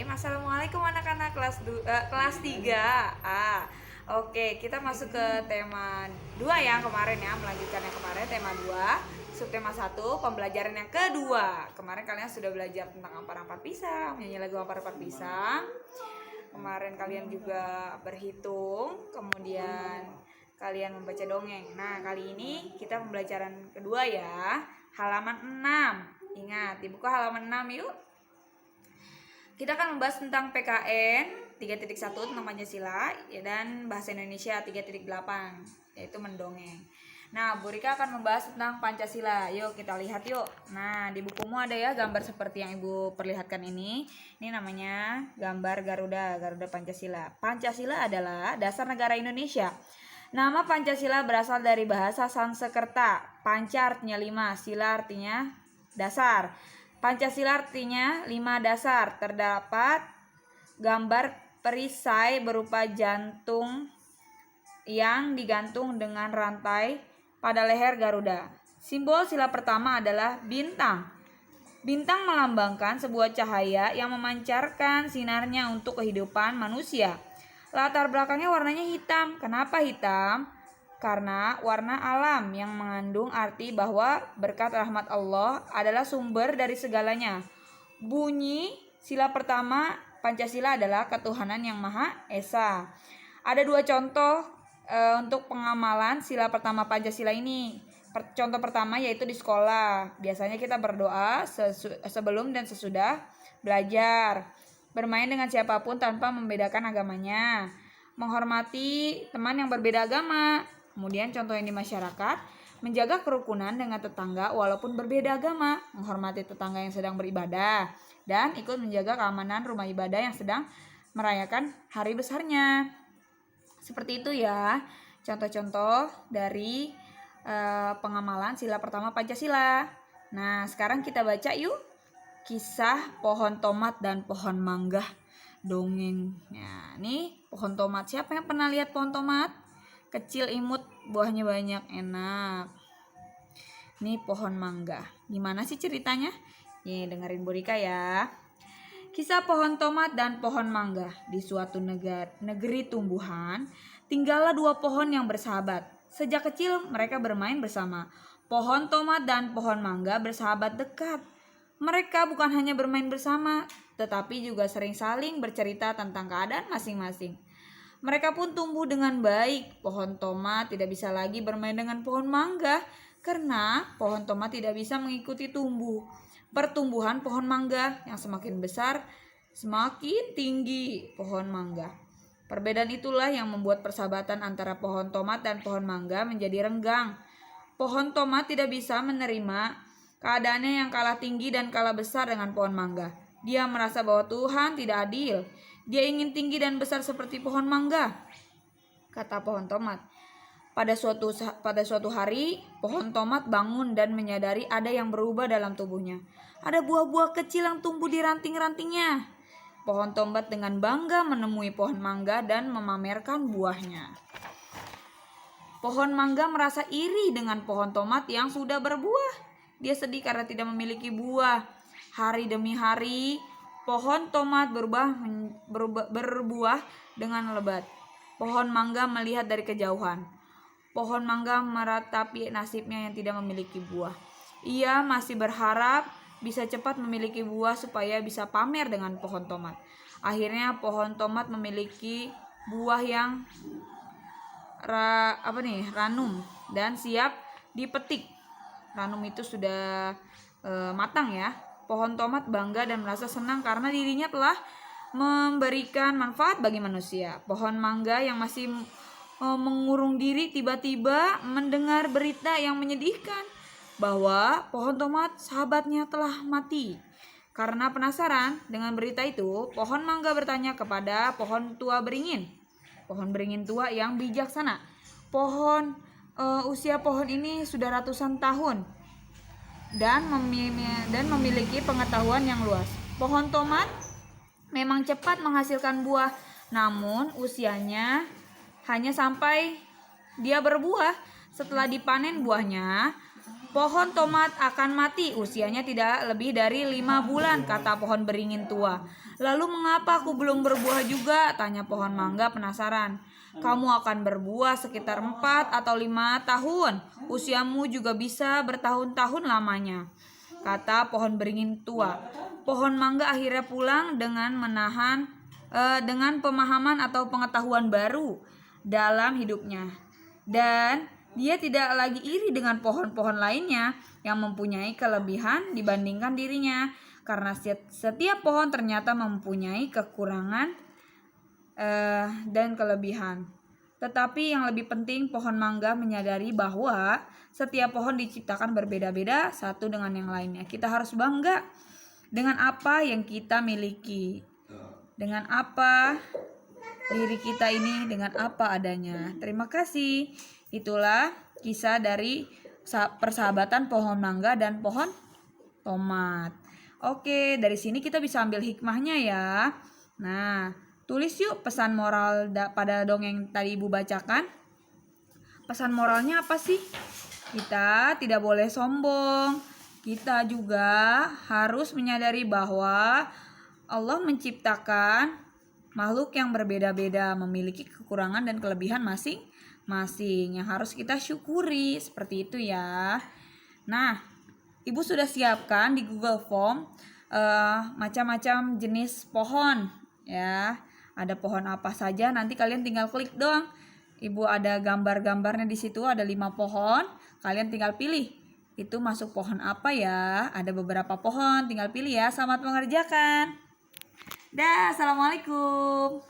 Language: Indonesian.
Assalamualaikum anak-anak kelas 3 Oke, kita masuk ke tema 2 yang kemarin ya. Melanjutkan yang kemarin, tema 2 subtema 1, pembelajaran yang kedua. Kemarin kalian sudah belajar tentang ampar-ampar pisang, nyanyi lagu ampar-ampar pisang. Kemarin kalian juga berhitung, kemudian kalian membaca dongeng. Nah, kali ini kita pembelajaran kedua ya, halaman 6. Ingat, dibuka halaman 6 yuk. Kita akan membahas tentang PKN 3.1 tentang Pancasila ya, dan Bahasa Indonesia 3.8 yaitu mendongeng. Nah, Bu Rika akan membahas tentang Pancasila. Yuk kita lihat yuk. Nah, di bukumu ada ya gambar seperti yang Ibu perlihatkan ini. Ini namanya gambar Garuda Pancasila. Pancasila adalah dasar negara Indonesia. Nama Pancasila berasal dari bahasa Sanskerta. Panca artinya 5, sila artinya dasar. Pancasila artinya 5 dasar. Terdapat gambar perisai berupa jantung yang digantung dengan rantai pada leher Garuda. Simbol sila pertama adalah bintang. Bintang melambangkan sebuah cahaya yang memancarkan sinarnya untuk kehidupan manusia. Latar belakangnya warnanya hitam. Kenapa hitam? Karena warna alam yang mengandung arti bahwa berkat rahmat Allah adalah sumber dari segalanya. Bunyi sila pertama Pancasila adalah ketuhanan yang Maha Esa. Ada 2 contoh untuk pengamalan sila pertama Pancasila ini. Contoh pertama yaitu di sekolah. Biasanya kita berdoa sebelum dan sesudah belajar. Bermain dengan siapapun tanpa membedakan agamanya. Menghormati teman yang berbeda agama. Kemudian contoh yang di masyarakat, menjaga kerukunan dengan tetangga walaupun berbeda agama, menghormati tetangga yang sedang beribadah, dan ikut menjaga keamanan rumah ibadah yang sedang merayakan hari besarnya. Seperti itu ya, contoh-contoh dari pengamalan sila pertama Pancasila. Nah, sekarang kita baca yuk kisah pohon tomat dan pohon mangga dongeng. Nah, ini pohon tomat. Siapa yang pernah lihat pohon tomat? Kecil, imut, buahnya banyak, enak. Ini pohon mangga. Gimana sih ceritanya? Nih, dengerin Bu Rika ya. Kisah pohon tomat dan pohon mangga. Di suatu negeri tumbuhan, tinggallah 2 pohon yang bersahabat. Sejak kecil mereka bermain bersama. Pohon tomat dan pohon mangga bersahabat dekat. Mereka bukan hanya bermain bersama, tetapi juga sering saling bercerita tentang keadaan masing-masing. Mereka pun tumbuh dengan baik. Pohon tomat tidak bisa lagi bermain dengan pohon mangga karena pohon tomat tidak bisa mengikuti pertumbuhan pohon mangga yang semakin besar, semakin tinggi pohon mangga. Perbedaan itulah yang membuat persahabatan antara pohon tomat dan pohon mangga menjadi renggang. Pohon tomat tidak bisa menerima keadaannya yang kalah tinggi dan kalah besar dengan pohon mangga. Dia merasa bahwa Tuhan tidak adil. Dia ingin tinggi dan besar seperti pohon mangga, kata pohon tomat. Pada suatu hari, pohon tomat bangun dan menyadari ada yang berubah dalam tubuhnya. Ada buah-buah kecil yang tumbuh di ranting-rantingnya. Pohon tomat dengan bangga menemui pohon mangga dan memamerkan buahnya. Pohon mangga merasa iri dengan pohon tomat yang sudah berbuah. Dia sedih karena tidak memiliki buah. Hari demi hari, pohon tomat berbuah dengan lebat. Pohon mangga melihat dari kejauhan. Pohon mangga meratapi nasibnya yang tidak memiliki buah. Ia masih berharap bisa cepat memiliki buah supaya bisa pamer dengan pohon tomat. Akhirnya pohon tomat memiliki buah yang ranum dan siap dipetik. Ranum itu sudah matang ya. Pohon tomat bangga dan merasa senang karena dirinya telah memberikan manfaat bagi manusia. Pohon mangga yang masih mengurung diri tiba-tiba mendengar berita yang menyedihkan bahwa pohon tomat sahabatnya telah mati. Karena penasaran dengan berita itu, pohon mangga bertanya kepada pohon tua beringin. Pohon beringin tua yang bijaksana. Usia pohon ini sudah ratusan tahun dan memiliki pengetahuan yang luas. Pohon tomat memang cepat menghasilkan buah, namun usianya hanya sampai dia berbuah. Setelah dipanen buahnya, Pohon tomat akan mati, usianya tidak lebih dari 5 bulan, kata pohon beringin tua. Lalu mengapa aku belum berbuah juga? Tanya pohon mangga penasaran. Kamu akan berbuah sekitar 4 atau 5 tahun. Usiamu juga bisa bertahun-tahun lamanya, kata pohon beringin tua. Pohon mangga akhirnya pulang dengan pemahaman atau pengetahuan baru dalam hidupnya. Dan dia tidak lagi iri dengan pohon-pohon lainnya yang mempunyai kelebihan dibandingkan dirinya. Karena setiap pohon ternyata mempunyai kekurangan dan kelebihan. Tetapi yang lebih penting, pohon mangga menyadari bahwa setiap pohon diciptakan berbeda-beda satu dengan yang lainnya. Kita harus bangga dengan apa yang kita miliki, dengan apa diri kita ini, dengan apa adanya. Terima kasih. Itulah kisah dari persahabatan pohon mangga dan pohon tomat. Oke, dari sini kita bisa ambil hikmahnya ya. Nah, tulis yuk pesan moral pada dongeng tadi Ibu bacakan. Pesan moralnya apa sih? Kita tidak boleh sombong. Kita juga harus menyadari bahwa Allah menciptakan makhluk yang berbeda-beda, memiliki kekurangan dan kelebihan masing-masing yang harus kita syukuri. Seperti itu ya. Nah, Ibu sudah siapkan di Google Form macam-macam jenis pohon ya. Ada pohon apa saja, nanti kalian tinggal klik doang. Ibu ada gambar-gambarnya di situ, ada 5 pohon. Kalian tinggal pilih itu masuk pohon apa ya. Ada beberapa pohon, tinggal pilih ya. Selamat mengerjakan. Dah, assalamualaikum.